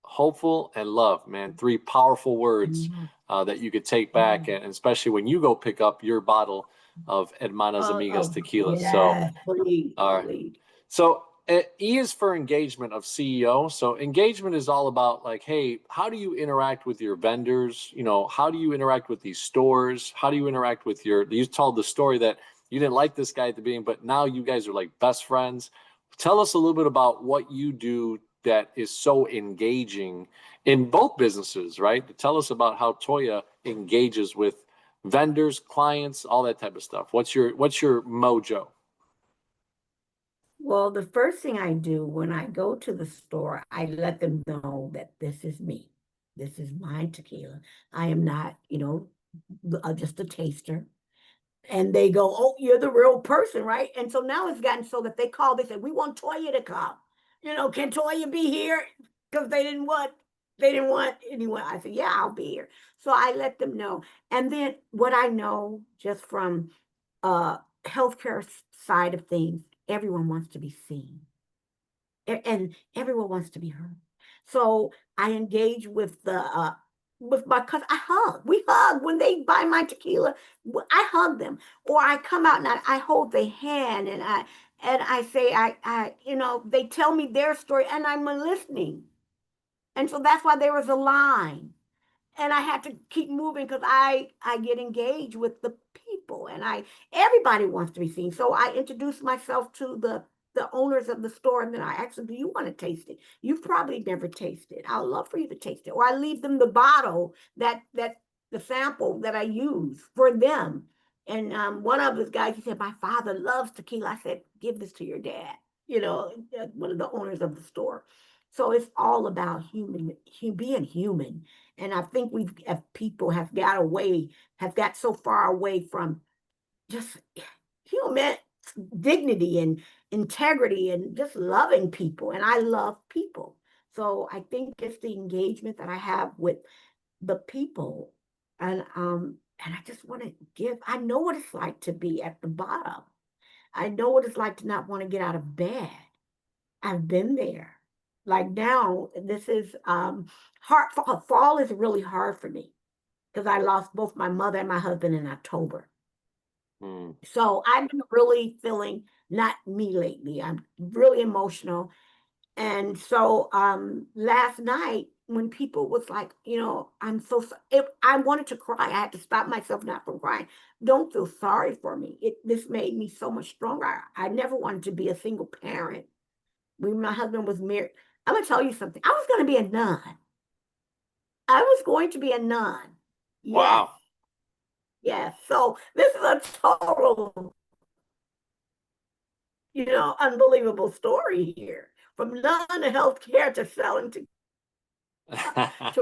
S1: hopeful, and love, man. Three powerful words
S2: And love.
S1: that you could take back,
S2: Yeah.
S1: and especially when you go pick up your bottle of Hermanas Amigas
S2: Oh,
S1: Tequila. So,
S2: yes, please,
S1: all right.
S2: please.
S1: So E is for engagement of CEO. So engagement is all about like, hey, how do you interact with your vendors? How do you interact with these stores? How do you interact with you told the story that you didn't like this guy at the beginning, but now you guys are like best friends. Tell us a little bit about what you do that is so engaging in both businesses, right? Tell us about how Toya engages with vendors, clients, all that type of stuff. What's your mojo?
S2: Well, the first thing I do when I go to the store, I let them know that this is me. This is my tequila. I am not, just a taster. And they go, "Oh, you're the real person, right?" And so now it's gotten so that they said, "We want Toya to come. Can Toya be here?" Because they didn't want anyone. I said, "Yeah, I'll be here." So I let them know. And then what I know just from healthcare side of things, everyone wants to be seen, and everyone wants to be heard. So I engage with my cousin. We hug when they buy my tequila. I hug them, or I come out and I hold their hand, and I say, they tell me their story, and I'm listening. And so that's why there was a line, and I had to keep moving because I get engaged with the people, and everybody wants to be seen. So I introduce myself to the owners of the store, and then I ask them, "Do you want to taste it? You've probably never tasted it. I'd love for you to taste it." Or I leave them the bottle that the sample that I use for them. And one of those guys, he said, "My father loves tequila." I said, "Give this to your dad." One of the owners of the store. So it's all about being human. And I think people have got so far away from just human dignity and integrity and just loving people. And I love people. So I think it's the engagement that I have with the people. And I just want to I know what it's like to be at the bottom. I know what it's like to not want to get out of bed. I've been there. Like now, this is hard. Fall is really hard for me because I lost both my mother and my husband in October.
S1: Mm.
S2: So I've been really feeling not me lately. I'm really emotional. And so last night when people was like, I'm so I wanted to cry. I had to stop myself not from crying. Don't feel sorry for me. This made me so much stronger. I never wanted to be a single parent. When my husband was married, I'm gonna tell you something. I was gonna be a nun. I was going to be a nun. Yes,
S1: Wow.
S2: yes. So this is a total, unbelievable story here. From nun to healthcare to selling to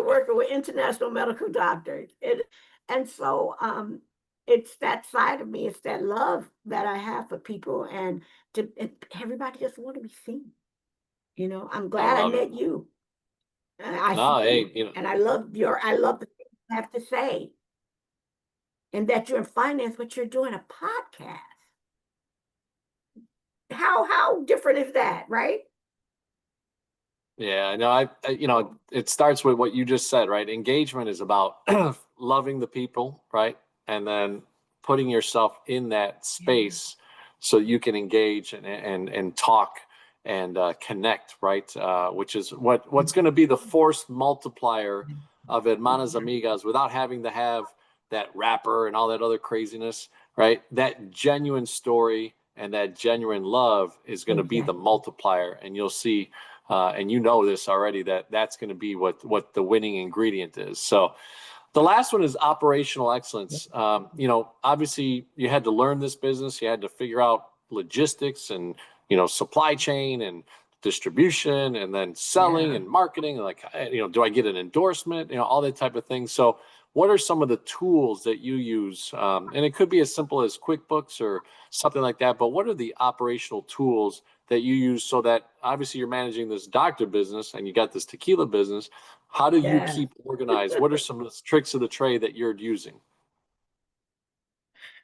S2: working with international medical doctors. And so it's that side of me, it's that love that I have for people and everybody just want to be seen. I'm
S1: I
S2: glad I
S1: love it.
S2: met you. I see
S1: No, hey,
S2: you. And I love the things you have to say. And that you're in finance, but you're doing a podcast. How different is that, right?
S1: yeah, I know. It starts with what you just said, right? Engagement is about loving the people, right? And then putting yourself in that
S2: Yeah.
S1: space so you can engage and talk and connect, right? Which is what's going to be the force multiplier of Hermanas Amigas without having to have that rapper and all that other craziness, right? That genuine story and that genuine love is going to be the
S2: Exactly.
S1: multiplier, and you'll see and you know this already, that's going to be what the winning ingredient is. So the last one is operational excellence. Obviously you had to learn this business. You had to figure out logistics and supply chain and distribution, and then selling
S2: Yeah.
S1: and marketing. Like, do I get an endorsement? All that type of thing. So what are some of the tools that you use? And it could be as simple as QuickBooks or something like that. But what are the operational tools that you use so that obviously you're managing this doctor business and you got this tequila business? How do you
S2: Yes.
S1: keep organized? What are some of the tricks of the trade that you're using?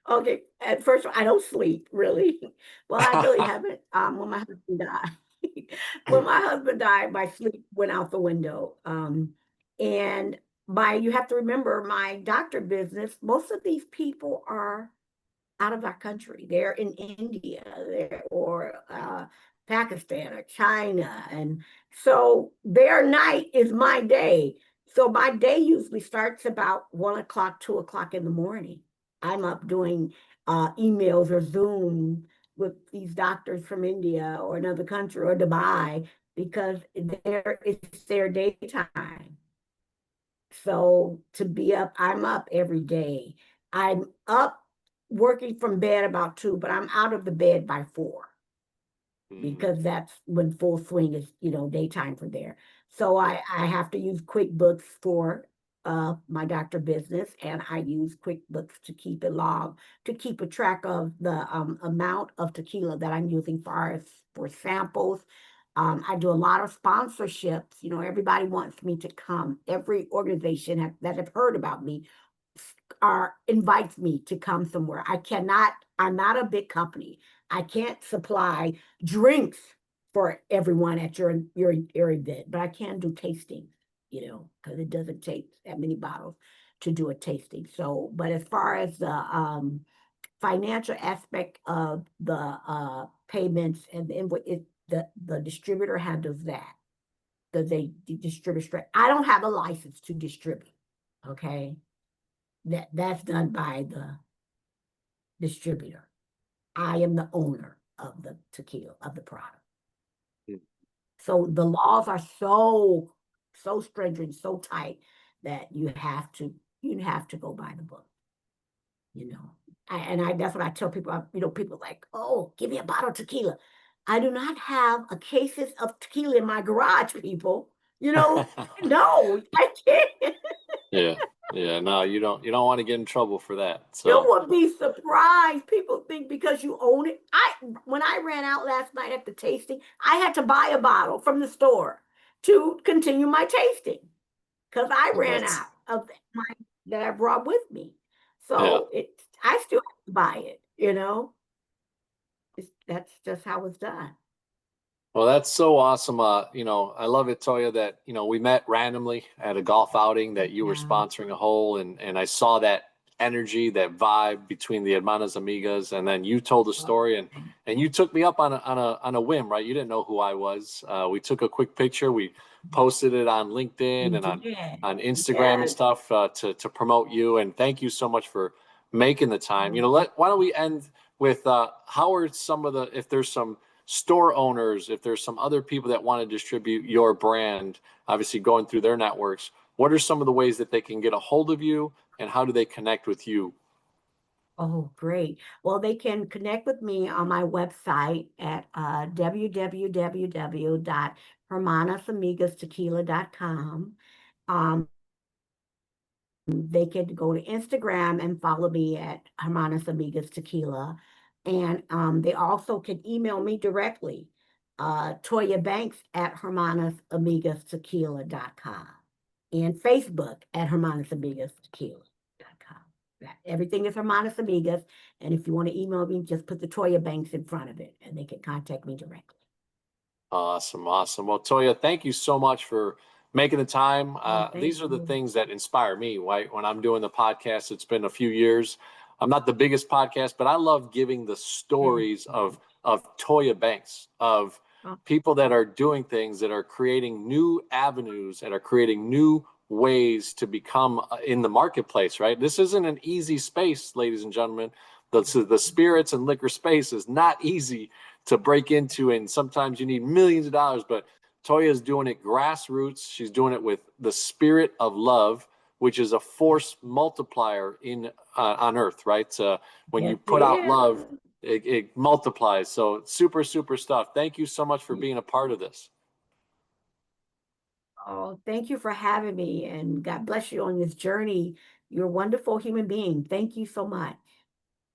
S2: Okay, at first I don't sleep really. Well, I really haven't. When my husband died, when my husband died, my sleep went out the window. And you have to remember my doctor business. Most of these people are out of our country. They're in India, or Pakistan or China, and so their night is my day. So my day usually starts about 1 o'clock, 2 o'clock in the morning. I'm up doing emails or Zoom with these doctors from India or another country or Dubai because it's their daytime. So to be up, I'm up every day. I'm up working from bed about 2, but I'm out of the bed by 4
S1: Mm,
S2: because that's when full swing is, daytime for there. So I have to use QuickBooks for my doctor business, and I use QuickBooks to keep a log, to keep a track of the amount of tequila that I'm using for samples. I do a lot of sponsorships. Everybody wants me to come. Every organization that have heard about me invites me to come somewhere. I'm not a big company. I can't supply drinks for everyone at your event, but I can do tastings, because it doesn't take that many bottles to do a tasting. So, but as far as the financial aspect of the payments and the invoice, the distributor handles that. They distribute straight. I don't have a license to distribute. Okay, that's done by the distributor. I am the owner of the tequila, of the product.
S1: mm.
S2: So the laws are so stringent, so tight that you have to go by the book, you know. That's what I tell people. People like, oh, give me a bottle of tequila. I do not have a cases of tequila in my garage, people. No, I can't.
S1: Yeah. Yeah. No, you don't want to get in trouble for that.
S2: You
S1: So
S2: would be surprised. People think because you own it. When I ran out last night at the tasting, I had to buy a bottle from the store to continue my tasting because I ran
S1: that's
S2: out of my that I brought with me.
S1: yeah.
S2: So I still have to buy it. That's just how it's done.
S1: Well, that's so awesome. I love it, Toya, that, we met randomly at a golf outing that you were
S2: Yeah.
S1: sponsoring a hole, and I saw that energy, that vibe between the Hermanas Amigas, and then you told a
S2: Oh,
S1: story, and
S2: thank
S1: and you took me up on a whim, right? You didn't know who I was. We took a quick picture, we
S2: you.
S1: posted it on LinkedIn
S2: We
S1: and on
S2: did.
S1: on Instagram and
S2: Yes.
S1: stuff to promote you. And thank you so much for making the time.
S2: Oh,
S1: Why don't we end with how are some of the if there's some store owners, if there's some other people that want to distribute your brand, obviously going through their networks, what are some of the ways that they can get a hold of you and how do they connect with you?
S2: oh, great. Well, they can connect with me on my website at www.hermanasamigastequila.com. Um, they could go to Instagram and follow me at Hermanas Amigas Tequila. And they also can email me directly, Toya Banks at hermanasamigastequila.com and Facebook at hermanasamigastequila.com. Everything is Hermanas Amigas. And if you want to email me, just put the Toya Banks in front of it and they can contact me directly.
S1: Awesome, awesome. Well, Toya, thank you so much for making the time.
S2: Oh, thank
S1: These are the
S2: you.
S1: things that inspire me, right? When I'm doing the podcast, it's been a few years. I'm not the biggest podcast, but I love giving the
S2: Thank
S1: stories
S2: you.
S1: of Toya Banks, of
S2: Oh,
S1: people that are doing things that are creating new avenues, that are creating new ways to become in the marketplace, right? This isn't an easy space, ladies and gentlemen. The spirits and liquor space is not easy to break into, and sometimes you need millions of dollars. But Toya is doing it grassroots. She's doing it with the spirit of love, which is a force multiplier in on Earth, right? When
S2: yes,
S1: you put
S2: it
S1: out love,
S2: is.
S1: it multiplies. So super, super stuff. Thank you so much for being a part of this.
S2: Oh, thank you for having me and God bless you on this journey. You're a wonderful human being. Thank you so much.